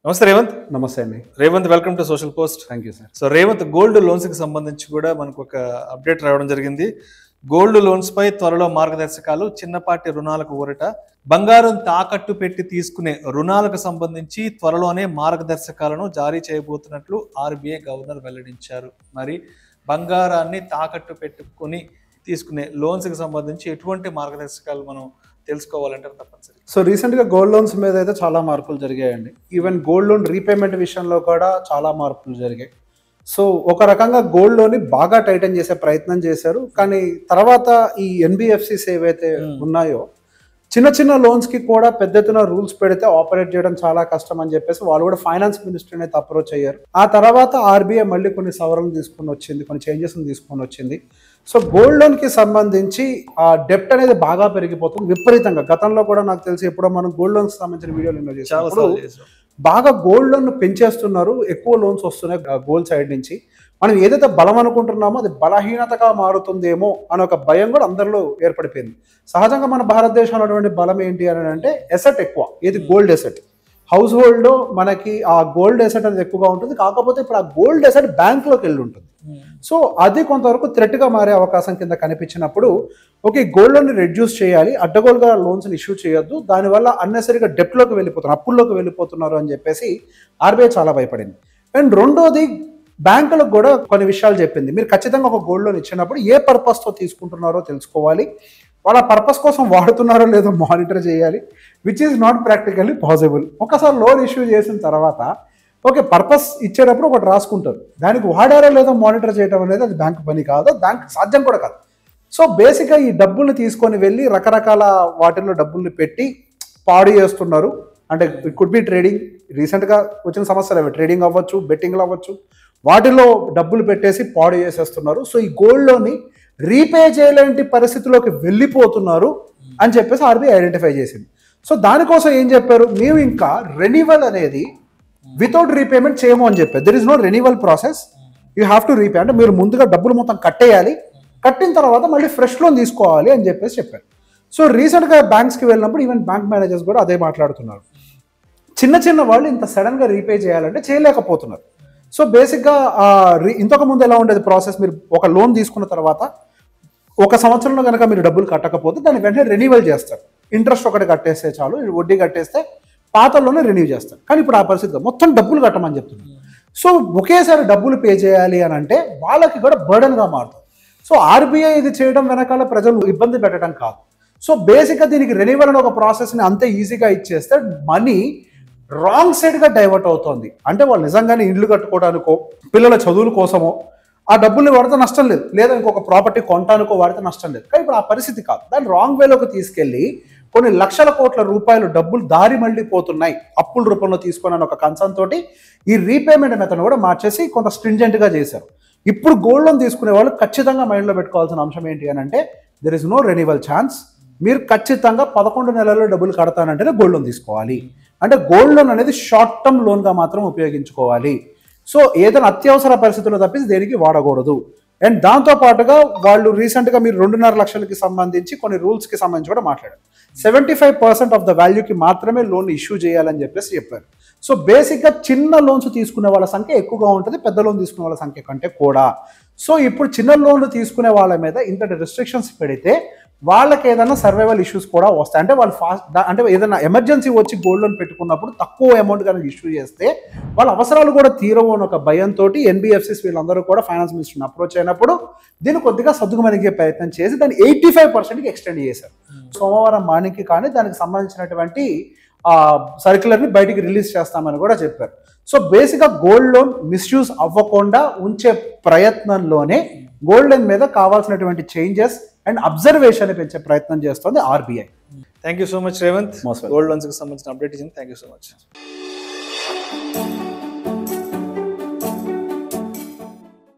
నమస్తే రేవంత్. నమస్తే అండి. Revanth, welcome to social post. Thank you sir. So Revanth, gold loans కి సంబంధించి కూడా మనకు ఒక అప్డేట్ రావడం జరిగింది. గోల్డ్ లోన్స్ పై త్వరలో మార్గదర్శకాలు, చిన్నపాటి రుణాలకు ఊరట, బంగారం తాకట్టు పెట్టి తీసుకునే రుణాలకు సంబంధించి త్వరలోనే మార్గదర్శకాలను జారీ చేయబోతున్నట్లు ఆర్బీఐ గవర్నర్ వెల్లడించారు. మరి బంగారాన్ని తాకట్టు పెట్టుకుని తీసుకునే లోన్స్ కి సంబంధించి ఎటువంటి మార్గదర్శకాలు మనం తెలుసుకోవాలంటే తప్పనిసరి. సో రీసెంట్గా గోల్డ్ లోన్స్ మీద అయితే చాలా మార్పులు జరిగాయండి. ఈవెన్ గోల్డ్ లోన్ రీపేమెంట్ విషయంలో కూడా చాలా మార్పులు జరిగాయి. సో ఒక రకంగా గోల్డ్ లోన్ని బాగా టైటన్ చేసే ప్రయత్నం చేశారు. కానీ తర్వాత ఈ ఎన్బిఎఫ్సిస్ ఏవైతే ఉన్నాయో చిన్న చిన్న లోన్స్కి కూడా పెద్ద ఎత్తున రూల్స్ పెడితే ఆపరేట్ చేయడం చాలా కష్టం అని చెప్పేసి వాళ్ళు కూడా ఫైనాన్స్ మినిస్టర్ని అయితే అప్రోచ్ అయ్యారు. ఆ తర్వాత ఆర్బీఐ మళ్ళీ కొన్ని సవరణలు తీసుకొని వచ్చింది, కొన్ని చేంజెస్ తీసుకొని వచ్చింది. సో గోల్డ్ లోన్కి సంబంధించి ఆ డెప్ట్ అనేది బాగా పెరిగిపోతుంది విపరీతంగా. గతంలో కూడా నాకు తెలిసి ఎప్పుడో మనం గోల్డ్ లోన్కి సంబంధించిన వీడియోలు ఎన్నో చేసాము. బాగా గోల్డ్ లోన్ పెంచేస్తున్నారు, ఎక్కువ లోన్స్ వస్తున్నాయి గోల్డ్ సైడ్ నుంచి. మనం ఏదైతే బలం అనుకుంటున్నామో అది బలహీనతగా మారుతుందేమో అని ఒక భయం కూడా అందరిలో ఏర్పడిపోయింది. సహజంగా మన భారతదేశంలో ఉన్నటువంటి బలం ఏంటి అని అంటే ఎసెట్ ఎక్కువ, ఏది గోల్డ్ ఎసెట్. హౌస్ హోల్డ్లో మనకి ఆ గోల్డ్ ఎసెట్ అనేది ఎక్కువగా ఉంటుంది. కాకపోతే ఇప్పుడు ఆ గోల్డ్ ఎసెట్ బ్యాంక్లోకి వెళ్ళి ఉంటుంది. సో అది కొంతవరకు థ్రెట్గా మారే అవకాశం కింద కనిపించినప్పుడు ఓకే, గోల్డ్ లోన్ని రెడ్యూస్ చేయాలి, అడ్డగోలుగా లోన్స్ని ఇష్యూ చేయొద్దు, దానివల్ల అన్నెసరిగా డెప్ట్లోకి వెళ్ళిపోతున్నారు, అప్పుల్లోకి వెళ్ళిపోతున్నారు అని చెప్పేసి ఆర్బీఐ చాలా భయపడింది. అండ్ రెండోది, బ్యాంకులకు కూడా కొన్ని విషయాలు చెప్పింది. మీరు ఖచ్చితంగా ఒక గోల్డ్ లోన్ ఇచ్చినప్పుడు ఏ పర్పస్తో తీసుకుంటున్నారో తెలుసుకోవాలి, వాళ్ళ పర్పస్ కోసం వాడుతున్నారో లేదో మానిటర్ చేయాలి, which is not practically possible. ఒకసారి లోన్ ఇష్యూ చేసిన తర్వాత ఓకే, పర్పస్ ఇచ్చేటప్పుడు ఒకటి రాసుకుంటారు, దానికి వాడారో లేదో మానిటర్ చేయడం అనేది అది బ్యాంక్ పని కాదు, బ్యాంక్ సాధ్యం కూడా కాదు. సో బేసిక్గా ఈ డబ్బుల్ని తీసుకొని వెళ్ళి రకరకాల వాటిల్లో డబ్బుల్ని పెట్టి పాడు చేస్తున్నారు. అంటే ఇట్ కుడ్ బి ట్రేడింగ్, రీసెంట్గా వచ్చిన సమస్యలు అవి ట్రేడింగ్ అవ్వచ్చు, బెట్టింగ్లు అవ్వచ్చు, వాటిలో డబ్బులు పెట్టేసి పాడు చేసేస్తున్నారు. సో ఈ గోల్డ్లోని రీపే చేయలేని పరిస్థితిలోకి వెళ్ళిపోతున్నారు అని చెప్పేసి ఆర్బీఐ ఐడెంటిఫై చేసింది. సో దానికోసం ఏం చెప్పారు, మేము ఇంకా రెన్యువల్ అనేది వితౌట్ రీపేమెంట్ చేయము అని చెప్పారు. There is no renewal process, you have to repay. అంటే మీరు ముందుగా డబ్బులు మొత్తం కట్టేయాలి, కట్టిన తర్వాత మళ్ళీ ఫ్రెష్ లోన్ తీసుకోవాలి అని చెప్పేసి చెప్పారు. సో రీసెంట్గా బ్యాంక్స్కి వెళ్ళినప్పుడు ఈవెన్ బ్యాంక్ మేనేజర్స్ కూడా అదే మాట్లాడుతున్నారు. చిన్న చిన్న వాళ్ళు ఇంత సడన్గా రీపే చేయాలంటే చేయలేకపోతున్నారు. సో బేసిక్గా ఇంతకుముందు ఎలా ఉండేది ప్రాసెస్, మీరు ఒక లోన్ తీసుకున్న తర్వాత ఒక సంవత్సరంలో కనుక మీరు డబ్బులు కట్టకపోతే దాన్ని వెంటనే రెన్యువల్ చేస్తారు. ఇంట్రెస్ట్ ఒకటి కట్టేస్తే చాలు, వడ్డీ కట్టేస్తే పాతల్లోనే రెన్యూ చేస్తారు. కానీ ఇప్పుడు ఆ పరిస్థితి మొత్తం డబ్బులు కట్టమని చెప్తున్నారు. సో ఒకేసారి డబ్బులు పే చేయాలి అని అంటే వాళ్ళకి కూడా బర్డన్గా మారుతుంది. సో ఆర్బీఐ ఇది చేయడం వెనకాల ప్రజలు ఇబ్బంది పెట్టడం కాదు. సో బేసిక్గా దీనికి రెన్యువల్ అనే ఒక ప్రాసెస్ని అంతే ఈజీగా ఇచ్చేస్తే మనీ రాంగ్ సైడ్గా డైవర్ట్ అవుతుంది. అంటే వాళ్ళు నిజంగానే ఇల్లు కట్టుకోవడానికో పిల్లల చదువుల కోసమో ఆ డబ్బుల్ని వాడితే నష్టం లేదు, లేదా ఇంకొక ప్రాపర్టీ కొనటానికో వాడితే నష్టం లేదు. కానీ ఇప్పుడు ఆ పరిస్థితి కాదు, దాన్ని రాంగ్ వేలోకి తీసుకెళ్ళి కొన్ని లక్షల కోట్ల రూపాయలు డబ్బులు దారి మళ్ళీ పోతున్నాయి అప్పుల రూపంలో తీసుకున్న ఒక కన్సర్న్ తోటి ఈ రీపేమెంట్ మెథడ్ కూడా మార్చేసి కొంత స్ట్రింజెంట్గా చేశారు. ఇప్పుడు గోల్డ్ లోన్ తీసుకునే వాళ్ళు ఖచ్చితంగా మైండ్లో పెట్టుకోవాల్సిన అంశం ఏంటి అని అంటే there is no renewal chance. మీరు ఖచ్చితంగా 11 నెలల్లో డబ్బులు కడతానంటేనే గోల్డ్ లోన్ తీసుకోవాలి. అంటే గోల్డ్ లోన్ అనేది షార్ట్ టర్మ్ లోన్గా మాత్రం ఉపయోగించుకోవాలి. సో ఏదైనా అత్యవసర పరిస్థితుల్లో తప్పించి దేనికి వాడకూడదు. అండ్ దాంతోపాటుగా వాళ్ళు రీసెంట్గా మీరు 2.5 లక్షలకి సంబంధించి కొన్ని రూల్స్కి సంబంధించి కూడా మాట్లాడారు. 75% ఆఫ్ ద వాల్యూకి మాత్రమే లోన్ ఇష్యూ చేయాలని చెప్పేసి చెప్పారు. సో బేసిక్గా చిన్న లోన్స్ తీసుకునే వాళ్ళ సంఖ్య ఎక్కువగా ఉంటుంది పెద్ద లోన్ తీసుకునే వాళ్ళ సంఖ్య కంటే కూడా. సో ఇప్పుడు చిన్న లోన్లు తీసుకునే వాళ్ళ మీద ఇంతటి రెస్ట్రిక్షన్స్ పెడితే వాళ్ళకి ఏదైనా సర్వైవల్ ఇష్యూస్ కూడా వస్తాయి. అంటే వాళ్ళు అంటే ఏదైనా ఎమర్జెన్సీ వచ్చి గోల్డ్ లోన్ పెట్టుకున్నప్పుడు తక్కువ అమౌంట్ కనుక ఇష్యూ చేస్తే వాళ్ళ అవసరాలు కూడా తీరవు అని ఒక భయంతో ఎన్బిఎఫ్సిస్ వీళ్ళందరూ కూడా ఫైనాన్స్ మినిస్టర్ని అప్రోచ్ అయినప్పుడు దీన్ని కొద్దిగా సద్దుమణిగే ప్రయత్నం చేసి దాన్ని 85%కి ఎక్స్టెండ్ చేశారు. సోమవారం మార్నింగ్కి కానీ దానికి సంబంధించినటువంటి సర్క్యులర్ని బయటికి రిలీజ్ చేస్తామని కూడా చెప్పారు. సో బేసిక్గా గోల్డ్ లోన్ మిస్యూజ్ అవ్వకుండా ఉంచే ప్రయత్నంలోనే గోల్డ్ లోన్ మీద కావాల్సినటువంటి చేంజెస్ అండ్ అబ్జర్వేషన్ పెంచే ప్రయత్నం చేస్తుంది RBI. Thank you so much Revanth, gold loans కి సంబంధించిన అప్డేట్ ఇచ్చింది. Thank you so much.